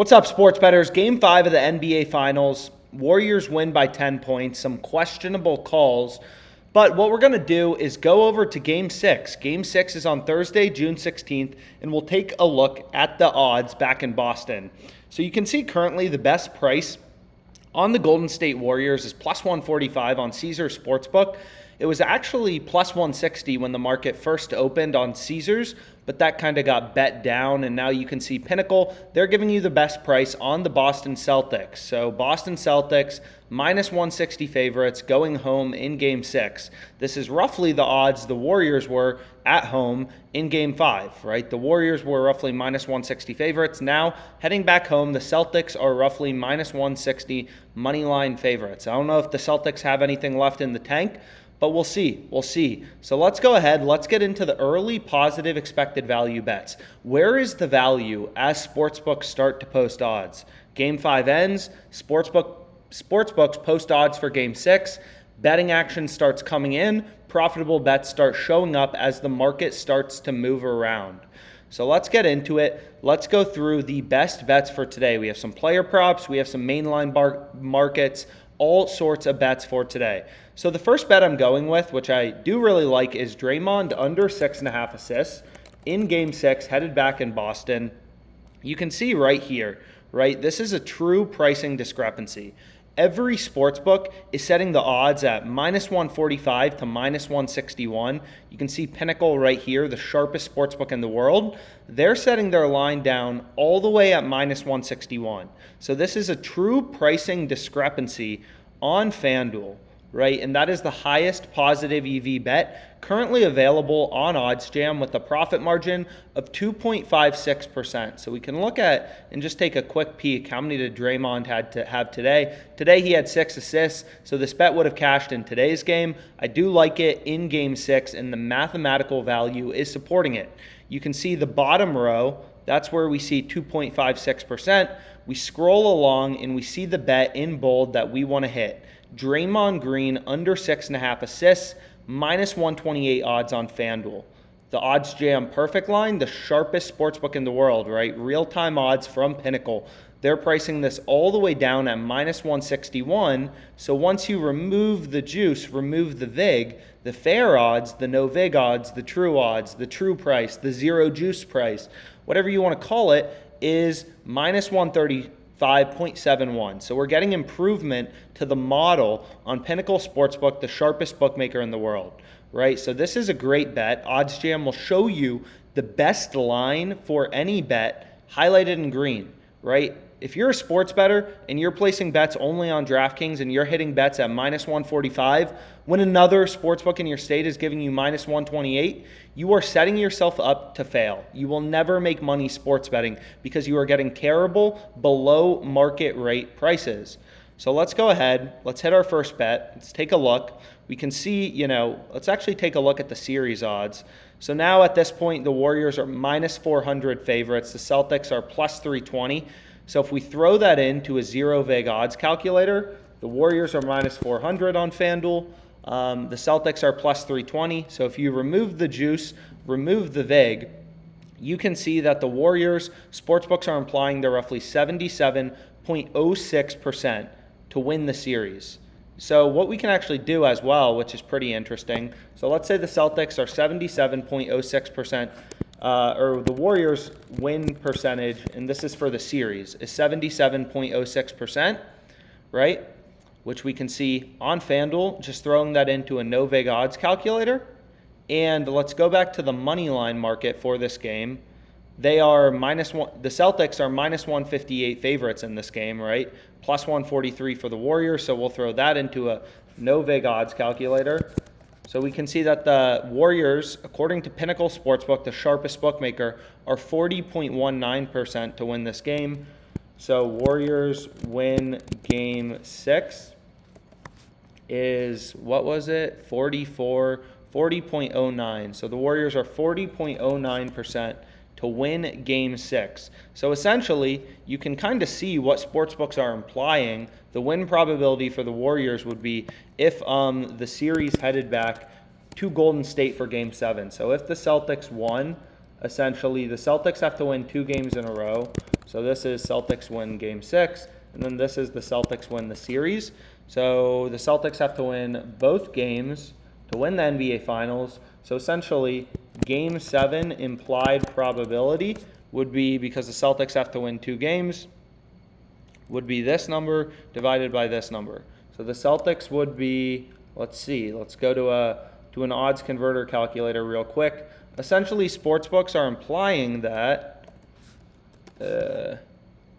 What's up, sports bettors? Game 5 of the NBA Finals. Warriors win by 10 points. Some questionable calls. But what we're going to do is go over to Game 6. Game 6 is on Thursday, June 16th, and we'll take a look at the odds back in Boston. So you can see currently the best price on the Golden State Warriors is plus 145 on Caesars Sportsbook. It was actually plus 160 when the market first opened on Caesars, but that kind of got bet down, and now you can see Pinnacle. They're giving you the best price on the Boston Celtics. So Boston Celtics, minus 160 favorites going home in Game 6. This is roughly the odds the Warriors were at home in Game 5, right? The Warriors were roughly minus 160 favorites. Now, heading back home, the Celtics are roughly minus 160 money line favorites. I don't know if the Celtics have anything left in the tank, but we'll see. We'll see. So let's go ahead. Let's get into the early positive expected value bets. Where is the value as sportsbooks start to post odds? Game 5 ends. Sportsbooks post odds for Game 6. Betting action starts coming in. Profitable bets start showing up as the market starts to move around. So let's get into it. Let's go through the best bets for today. We have some player props. We have some mainline markets. All sorts of bets for today. So the first bet I'm going with, which I do really like, is Draymond under 6.5 assists in Game 6, headed back in Boston. You can see right here, right? This is a true pricing discrepancy. Every sportsbook is setting the odds at minus 145 to minus 161. You can see Pinnacle right here, the sharpest sportsbook in the world. They're setting their line down all the way at minus 161. So this is a true pricing discrepancy on FanDuel, right? And that is the highest positive EV bet currently available on OddsJam with a profit margin of 2.56%. So we can look at and just take a quick peek how many did Draymond had to have today. Today he had 6 assists, so this bet would have cashed in today's game. I do like it in Game 6, and the mathematical value is supporting it. You can see the bottom row, that's where we see 2.56%. We scroll along and we see the bet in bold that we want to hit. Draymond Green under 6.5 assists, minus 128 odds on FanDuel. The OddsJam perfect line, the sharpest sportsbook in the world, right? Real-time odds from Pinnacle. They're pricing this all the way down at minus 161. So once you remove the juice, remove the vig, the fair odds, the no vig odds, the true price, the zero juice price, whatever you want to call it, is minus 135.71. So we're getting improvement to the model on Pinnacle Sportsbook, the sharpest bookmaker in the world, right? So this is a great bet. OddsJam will show you the best line for any bet highlighted in green, right? If you're a sports bettor and you're placing bets only on DraftKings and you're hitting bets at minus 145, when another sportsbook in your state is giving you minus 128, you are setting yourself up to fail. You will never make money sports betting because you are getting terrible below market rate prices. So let's go ahead. Let's hit our first bet. Let's take a look. We can see, let's actually take a look at the series odds. So now at this point, the Warriors are minus 400 favorites. The Celtics are plus 320. So if we throw that into a zero vig odds calculator, the Warriors are minus 400 on FanDuel. The Celtics are plus 320. So if you remove the juice, remove the vig, you can see that the Warriors, sportsbooks are implying they're roughly 77.06% to win the series. So what we can actually do as well, which is pretty interesting. So let's say the Celtics are 77.06%. Or the Warriors win percentage, and this is for the series, is 77.06%, right? Which we can see on FanDuel, just throwing that into a no vig odds calculator. And let's go back to the money line market for this game. They are minus one. The Celtics are minus 158 favorites in this game, right? Plus 143 for the Warriors. So we'll throw that into a no vig odds calculator. So we can see that the Warriors, according to Pinnacle Sportsbook, the sharpest bookmaker, are 40.19% to win this game. So Warriors win Game 6 is, what was it? 40.09. So the Warriors are 40.09% to win Game 6. So essentially, you can kind of see what sportsbooks are implying. The win probability for the Warriors would be if the series headed back to Golden State for Game 7. So if the Celtics won, essentially the Celtics have to win 2 games in a row. So this is Celtics win game 6, and then this is the Celtics win the series. So the Celtics have to win both games to win the NBA Finals. So essentially, game 7 implied probability would be, because the Celtics have to win 2 games, would be this number divided by this number. So the Celtics would be, let's go to an odds converter calculator real quick. Essentially, sportsbooks are implying that,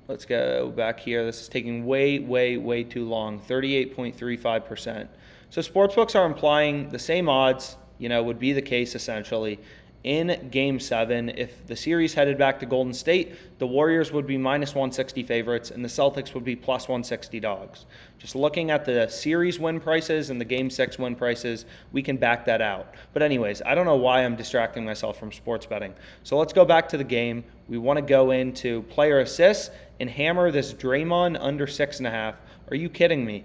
let's go back here. This is taking way too long, 38.35%. So sportsbooks are implying the same odds, would be the case essentially in game 7. If the series headed back to Golden State, the Warriors would be minus 160 favorites and the Celtics would be plus 160 dogs. Just looking at the series win prices and the game 6 win prices, we can back that out. But anyways, I don't know why I'm distracting myself from sports betting. So let's go back to the game. We want to go into player assists and hammer this Draymond under 6.5. Are you kidding me?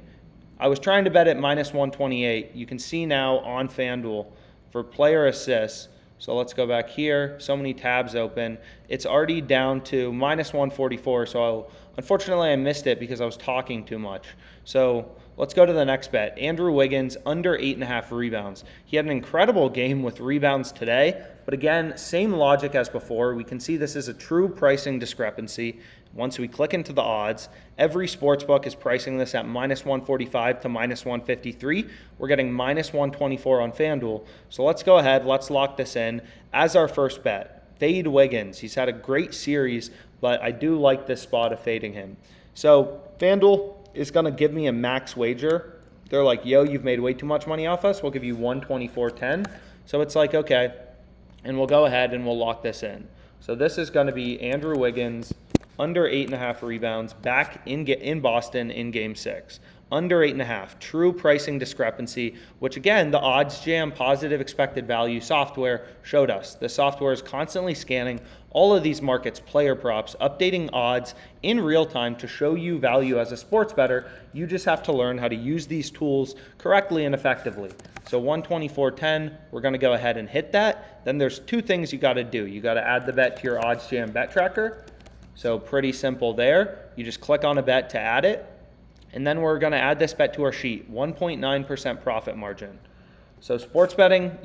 I was trying to bet at minus 128. You can see now on FanDuel for player assists. So let's go back here. So many tabs open. It's already down to minus 144. So unfortunately, I missed it because I was talking too much. So let's go to the next bet. Andrew Wiggins under 8.5 rebounds. He had an incredible game with rebounds today. But again, same logic as before. We can see this is a true pricing discrepancy. Once we click into the odds, every sportsbook is pricing this at minus 145 to minus 153. We're getting minus 124 on FanDuel. So let's go ahead. Let's lock this in as our first bet. Fade Wiggins. He's had a great series, but I do like this spot of fading him. So FanDuel is going to give me a max wager. They're like, yo, you've made way too much money off us. We'll give you 124.10. So it's like, okay. And we'll go ahead and we'll lock this in. So this is going to be Andrew Wiggins under 8.5 rebounds back in Boston in game 6. Under 8.5, true pricing discrepancy, which again, the OddsJam positive expected value software showed us. The software is constantly scanning all of these markets, player props, updating odds in real time to show you value as a sports bettor. You just have to learn how to use these tools correctly and effectively. So 124.10, we're going to go ahead and hit that. Then there's 2 things you got to do. You got to add the bet to your OddsJam bet tracker. So pretty simple there. You just click on a bet to add it. And then we're going to add this bet to our sheet, 1.9% profit margin. So sports betting,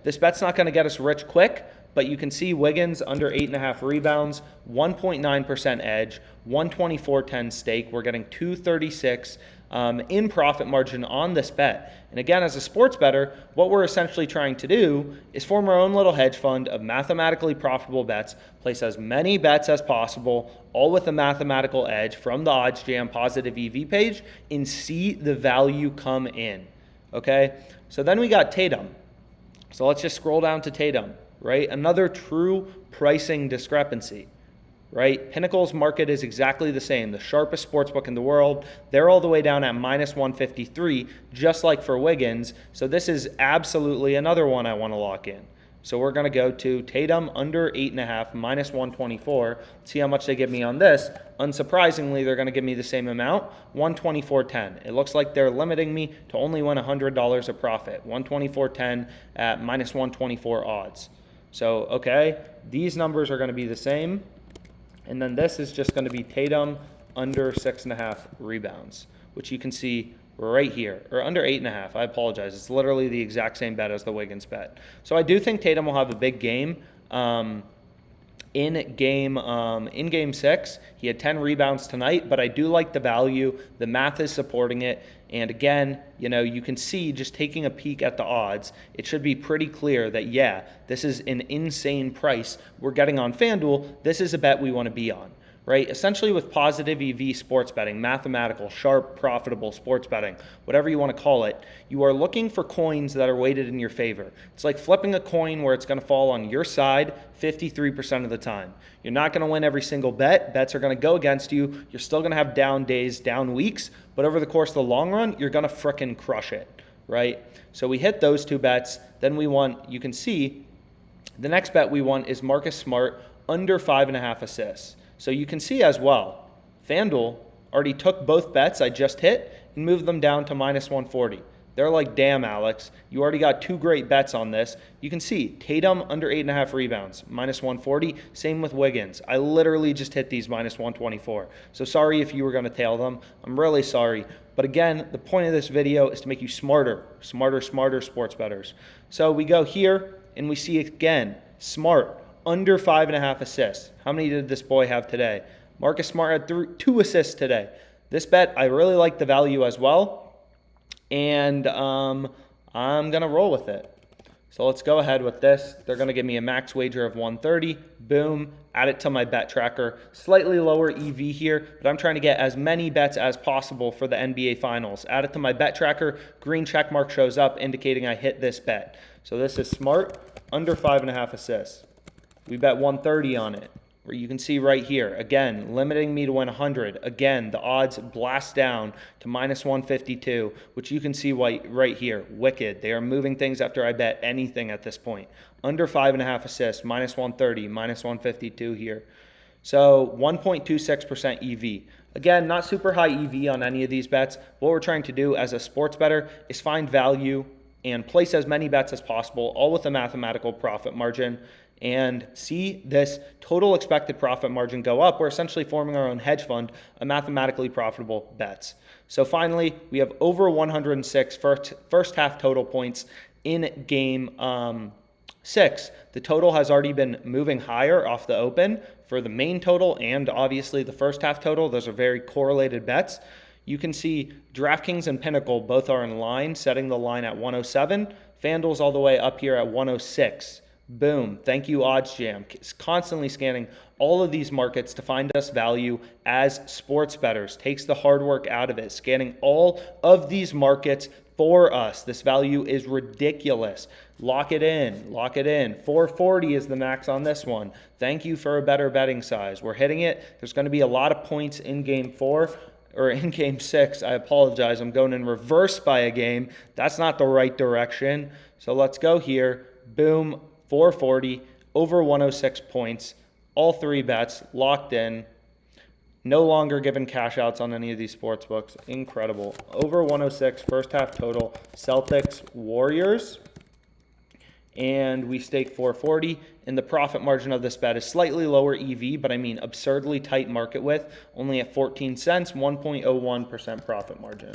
this bet's not going to get us rich quick, but you can see Wiggins under 8.5 rebounds, 1.9% edge, 124.10 stake. We're getting 236 in profit margin on this bet. And again, as a sports bettor, what we're essentially trying to do is form our own little hedge fund of mathematically profitable bets, place as many bets as possible, all with a mathematical edge from the OddsJam positive EV page, and see the value come in. Okay? So then we got Tatum. So let's just scroll down to Tatum, right? Another true pricing discrepancy. Right? Pinnacle's market is exactly the same. The sharpest sportsbook in the world. They're all the way down at minus 153, just like for Wiggins. So this is absolutely another one I want to lock in. So we're going to go to Tatum under 8.5, minus 124. See how much they give me on this. Unsurprisingly, they're going to give me the same amount, 124.10. It looks like they're limiting me to only win $100 of profit. 124.10 at minus 124 odds. So, okay, these numbers are going to be the same. And then this is just going to be Tatum under 6.5 rebounds, which you can see right here, or under 8.5. I apologize. It's literally the exact same bet as the Wiggins bet. So I do think Tatum will have a big game. In game 6, he had 10 rebounds tonight, but I do like the value. The math is supporting it. And again, you can see just taking a peek at the odds, it should be pretty clear that, yeah, this is an insane price we're getting on FanDuel. This is a bet we want to be on, right? Essentially with positive EV sports betting, mathematical, sharp, profitable sports betting, whatever you want to call it, you are looking for coins that are weighted in your favor. It's like flipping a coin where it's going to fall on your side 53% of the time. You're not going to win every single bet. Bets are going to go against you. You're still going to have down days, down weeks, but over the course of the long run, you're going to frickin' crush it, right? So we hit those 2 bets. Then we want, you can see, the next bet we want is Marcus Smart under 5.5 assists. So you can see as well, FanDuel already took both bets I just hit and moved them down to minus 140. They're like, damn, Alex, you already got 2 great bets on this. You can see Tatum under 8.5 rebounds, minus 140. Same with Wiggins. I literally just hit these minus 124. So sorry if you were going to tail them. I'm really sorry. But again, the point of this video is to make you smarter sports bettors. So we go here and we see again, Smart, under 5.5 assists. How many did this boy have today? Marcus Smart had 2 assists today. This bet, I really like the value as well. And I'm going to roll with it. So let's go ahead with this. They're going to give me a max wager of 130. Boom. Add it to my bet tracker. Slightly lower EV here, but I'm trying to get as many bets as possible for the NBA Finals. Add it to my bet tracker. Green check mark shows up indicating I hit this bet. So this is Smart, under 5.5 assists. We bet 130 on it. Where you can see right here, again, limiting me to win 100. Again, the odds blast down to minus 152, which you can see right here. Wicked. They are moving things after I bet anything at this point. Under 5.5 assists, minus 130, minus 152 here. So 1.26% EV. Again, not super high EV on any of these bets. What we're trying to do as a sports bettor is find value and place as many bets as possible, all with a mathematical profit margin, and see this total expected profit margin go up. We're essentially forming our own hedge fund of mathematically profitable bets. So finally, we have over 106 first half total points in game 6. The total has already been moving higher off the open for the main total and obviously the first half total. Those are very correlated bets. You can see DraftKings and Pinnacle both are in line, setting the line at 107. FanDuel's all the way up here at 106. Boom. Thank you, OddsJam. It's constantly scanning all of these markets to find us value as sports bettors. Takes the hard work out of it. Scanning all of these markets for us. This value is ridiculous. Lock it in. Lock it in. 440 is the max on this one. Thank you for a better betting size. We're hitting it. There's going to be a lot of points in game 4. Or in game 6, I apologize. I'm going in reverse by a game. That's not the right direction. So let's go here. Boom. 440, over 106 points, all 3 bets locked in, no longer given cash outs on any of these sports books. Incredible. Over 106 first half total, Celtics, Warriors, and we stake 440, and the profit margin of this bet is slightly lower EV, but I mean absurdly tight market width, only at 14 cents, 1.01% profit margin.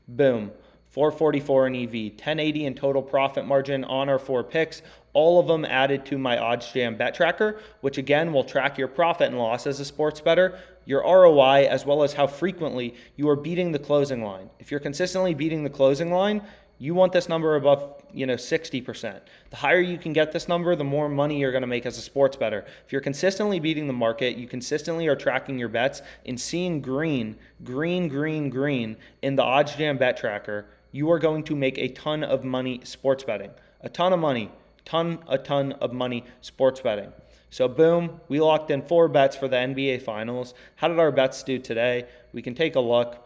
Boom. 444 in EV, 1080 in total profit margin on our 4 picks, all of them added to my OddsJam bet tracker, which again will track your profit and loss as a sports bettor, your ROI, as well as how frequently you are beating the closing line. If you're consistently beating the closing line, you want this number above 60%. The higher you can get this number, the more money you're going to make as a sports bettor. If you're consistently beating the market, you consistently are tracking your bets and seeing green in the OddsJam bet tracker, you are going to make a ton of money sports betting. A ton of money. A ton of money sports betting. So boom, we locked in 4 bets for the NBA Finals. How did our bets do today? We can take a look.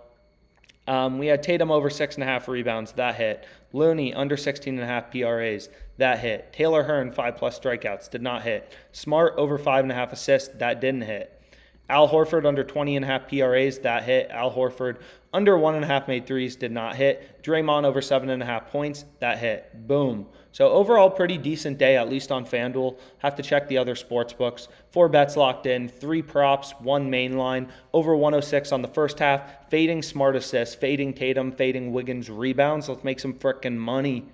We had Tatum over 6.5 rebounds. That hit. Looney under 16.5 PRAs. That hit. Taylor Hearn 5+ strikeouts. Did not hit. Smart over 5.5 assists. That didn't hit. Al Horford under 20.5 PRAs. That hit. Al Horford under 1.5 made threes. Did not hit. Draymond over 7.5 points. That hit. Boom. So overall, pretty decent day, at least on FanDuel. Have to check the other sports books. 4 bets locked in, 3 props, 1 main line, over 106 on the first half, fading Smart assists, fading Tatum, fading Wiggins rebounds. Let's make some frickin' money.